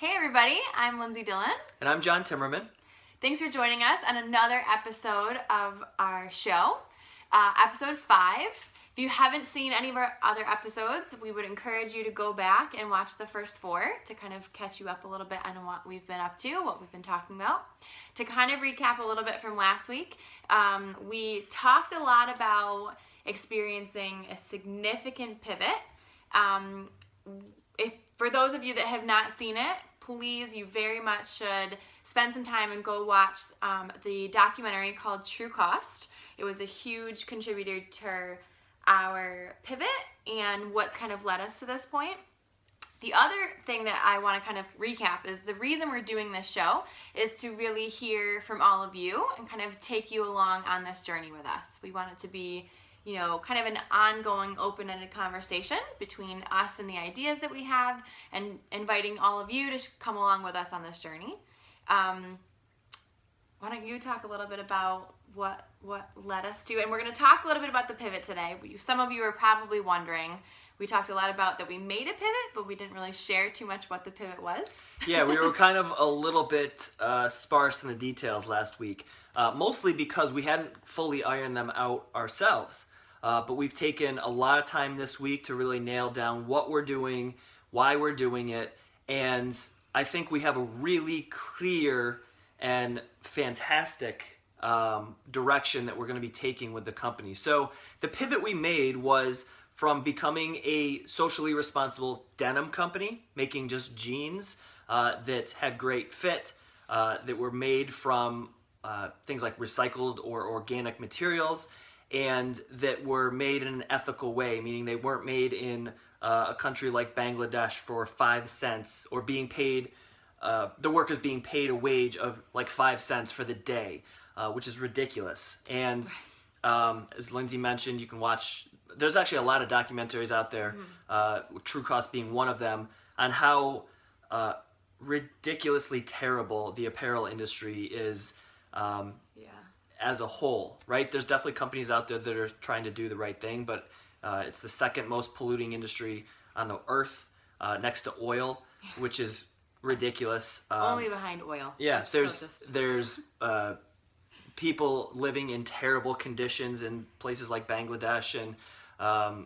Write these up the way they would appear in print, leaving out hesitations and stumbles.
Hey everybody, I'm Lindsay Dillon. And I'm John Timmerman. Thanks for joining us on another episode of our show, episode 5. If you haven't seen any of our other episodes, we would encourage you to go back and watch the first 4 to kind of catch you up a little bit on what we've been up to, what we've been talking about. To kind of recap a little bit from last week, we talked a lot about experiencing a significant pivot. For those of you that have not seen it, please, you very much should spend some time and go watch the documentary called True Cost. It was a huge contributor to our pivot and what's kind of led us to this point. The other thing that I want to kind of recap is the reason we're doing this show is to really hear from all of you and kind of take you along on this journey with us. We want it to be, kind of an ongoing open-ended conversation between us and the ideas that we have, and inviting all of you to come along with us on this journey. Why don't you talk a little bit about what led us to, and we're going to talk a little bit about the pivot today. Some of you are probably wondering, we talked a lot about that we made a pivot, but we didn't really share too much what the pivot was. Yeah, we were kind of a little bit sparse in the details last week, mostly because we hadn't fully ironed them out ourselves. But we've taken a lot of time this week to really nail down what we're doing, why we're doing it, and I think we have a really clear and fantastic direction that we're going to be taking with the company. So the pivot we made was from becoming a socially responsible denim company, making just jeans that had great fit, that were made from things like recycled or organic materials, and that were made in an ethical way, meaning they weren't made in a country like Bangladesh for 5 cents, or being paid, the workers being paid a wage of like 5 cents for the day, which is ridiculous. And as Lindsay mentioned, you can watch, there's actually a lot of documentaries out there, True Cost being one of them, on how ridiculously terrible the apparel industry is as a whole, right? There's definitely companies out there that are trying to do the right thing, but it's the second most polluting industry on the earth, next to oil, which is ridiculous. Only behind oil. Yeah, there's people living in terrible conditions in places like Bangladesh and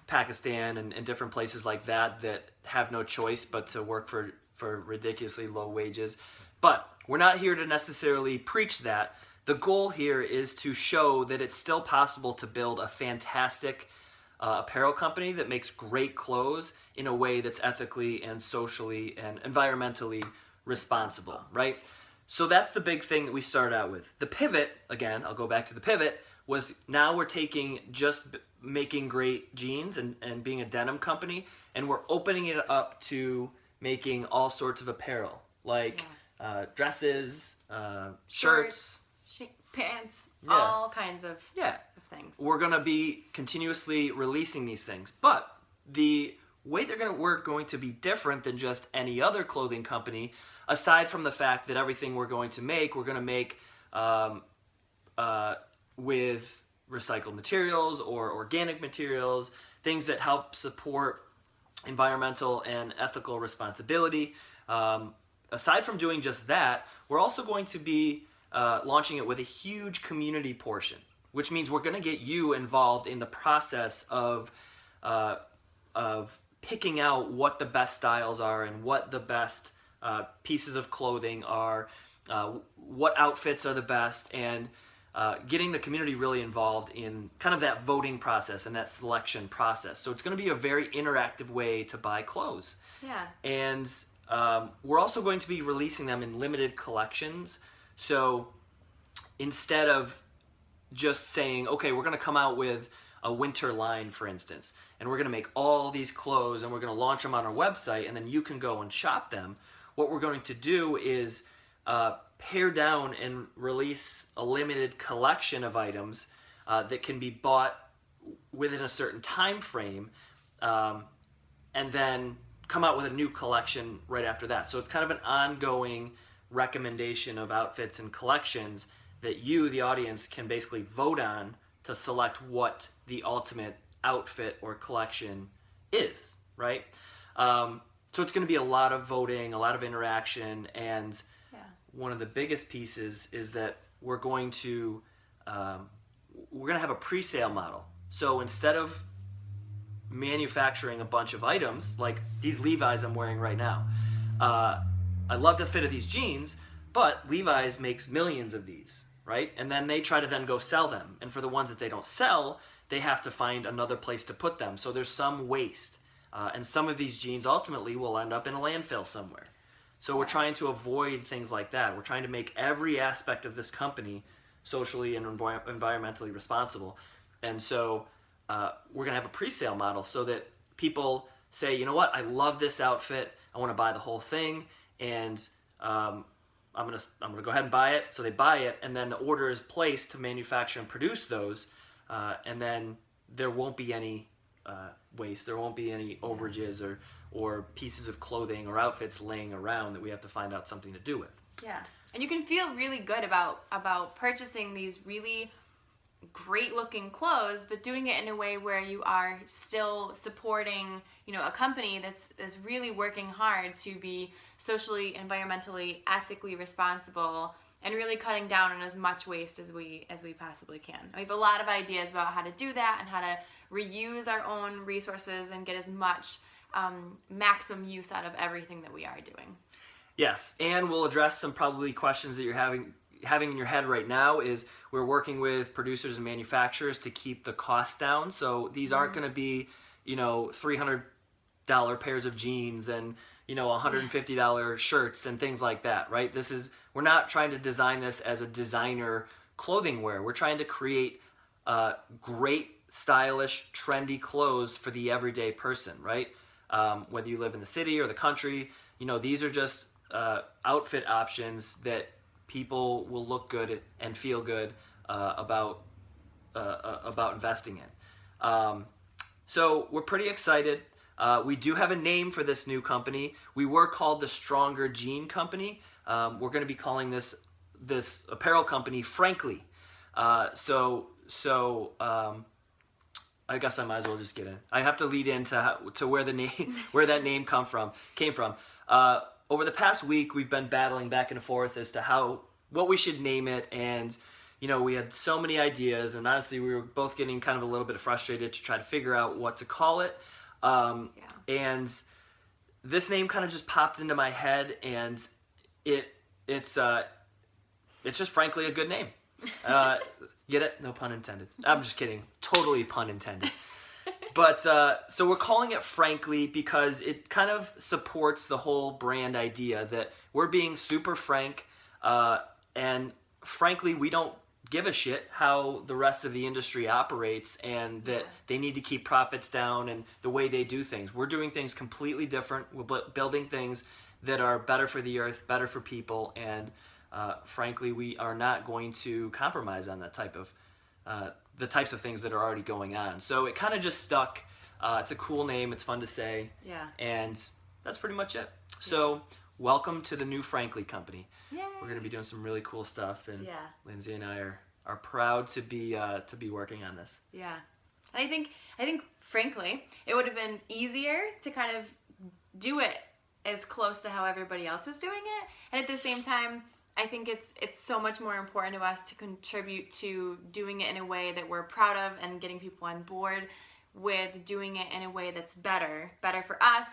Pakistan and different places like that have no choice but to work for ridiculously low wages. But we're not here to necessarily preach that. The goal here is to show that it's still possible to build a fantastic apparel company that makes great clothes in a way that's ethically and socially and environmentally responsible, right? So that's the big thing that we started out with. The pivot, again, I'll go back to the pivot, was now we're taking just making great jeans and being a denim company, and we're opening it up to making all sorts of apparel, like dresses, shirts, pants, all kinds of things. We're going to be continuously releasing these things, but the way we're going to be different than just any other clothing company, aside from the fact that everything we're going to make with recycled materials or organic materials, things that help support environmental and ethical responsibility. Aside from doing just that, we're also going to be launching it with a huge community portion, which means we're going to get you involved in the process of picking out what the best styles are and what the best pieces of clothing are, what outfits are the best, and getting the community really involved in kind of that voting process and that selection process. So it's going to be a very interactive way to buy clothes. Yeah. And we're also going to be releasing them in limited collections. So instead of just saying, okay, we're going to come out with a winter line, for instance, and we're going to make all these clothes and we're going to launch them on our website and then you can go and shop them, what we're going to do is pare down and release a limited collection of items that can be bought within a certain time frame, and then come out with a new collection right after that. So it's kind of an ongoing recommendation of outfits and collections that you, the audience, can basically vote on to select what the ultimate outfit or collection is, right? So it's going to be a lot of voting, a lot of interaction, and Yeah. one of the biggest pieces is that we're going to have a pre-sale model. So instead of manufacturing a bunch of items like these Levi's I'm wearing right now, I love the fit of these jeans, but Levi's makes millions of these, right? And then they try to then go sell them. And for the ones that they don't sell, they have to find another place to put them. So there's some waste. And some of these jeans ultimately will end up in a landfill somewhere. So we're trying to avoid things like that. We're trying to make every aspect of this company socially and environmentally responsible. And so we're going to have a pre-sale model so that people say, you know what, I love this outfit. I want to buy the whole thing. And I'm gonna go ahead and buy it. So they buy it, and then the order is placed to manufacture and produce those. And then there won't be any waste. There won't be any overages or pieces of clothing or outfits laying around that we have to find out something to do with. Yeah. And you can feel really good about purchasing these really great looking clothes, but doing it in a way where you are still supporting, a company that's really working hard to be socially, environmentally, ethically responsible, and really cutting down on as much waste as we possibly can. We have a lot of ideas about how to do that and how to reuse our own resources and get as much maximum use out of everything that we are doing. Yes, and we'll address some probably questions that you're having in your head right now. Is we're working with producers and manufacturers to keep the costs down. So these aren't going to be, $300 pairs of jeans and, $150 shirts and things like that, right? We're not trying to design this as a designer clothing wear. We're trying to create great, stylish, trendy clothes for the everyday person, right? Whether you live in the city or the country, these are just outfit options that people will look good and feel good about investing in. So we're pretty excited. We do have a name for this new company. We were called the Stronger Jean Company. We're going to be calling this apparel company Frankly. So I guess I might as well just get in. I have to lead into where the name where that name came from. Over the past week, we've been battling back and forth as to what we should name it, and we had so many ideas, and honestly, we were both getting kind of a little bit frustrated to try to figure out what to call it. And this name kind of just popped into my head, and it's just frankly a good name. Get it? No pun intended. I'm just kidding. Totally pun intended. But so we're calling it Frankly because it kind of supports the whole brand idea that we're being super frank, and frankly, we don't give a shit how the rest of the industry operates, and that they need to keep profits down and the way they do things. We're doing things completely different. We're building things that are better for the earth, better for people, and frankly, we are not going to compromise on that the types of things that are already going on. So it kind of just stuck. It's a cool name. It's fun to say. Yeah. And that's pretty much it. So welcome to the new Frankly company. Yay. We're going to be doing some really cool stuff, and Lindsay and I are proud to be working on this. Yeah. And I think frankly, it would have been easier to kind of do it as close to how everybody else was doing it, and at the same time, I think it's so much more important to us to contribute to doing it in a way that we're proud of and getting people on board with doing it in a way that's better for us,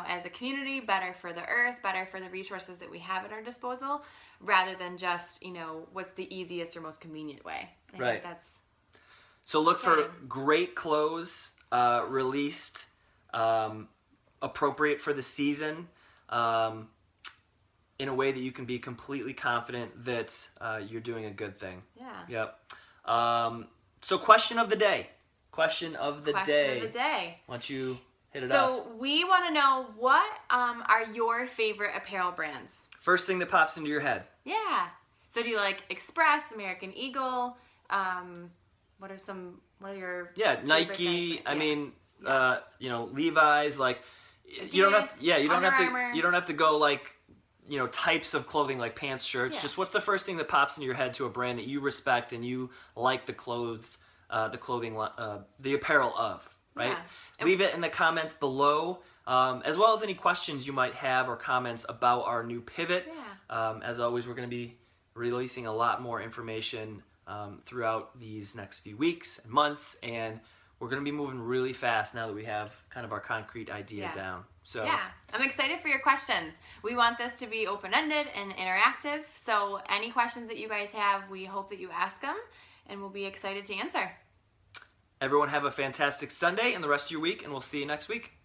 as a community, better for the earth, better for the resources that we have at our disposal, rather than just, what's the easiest or most convenient way. I think that's so look exciting. For great clothes released, appropriate for the season, in a way that you can be completely confident that you're doing a good thing. Yeah. Yep. So question of the day. Question of the day. Why don't you hit it off? So we want to know, what are your favorite apparel brands? First thing that pops into your head. Yeah. So do you like Express, American Eagle? What are your Nike. I mean, Levi's. Like, Adidas, you don't have. Yeah, you don't Under have Armour. to. You don't have to go like, types of clothing like pants, shirts. Yeah. Just what's the first thing that pops into your head to a brand that you respect and you like the clothing, the apparel of, right? Yeah. Leave it in the comments below. as well as any questions you might have or comments about our new pivot. Yeah. As always, we're going to be releasing a lot more information throughout these next few weeks and months, and we're going to be moving really fast now that we have kind of our concrete idea down. So yeah, I'm excited for your questions. We want this to be open-ended and interactive, so any questions that you guys have, we hope that you ask them, and we'll be excited to answer. Everyone have a fantastic Sunday and the rest of your week, and we'll see you next week.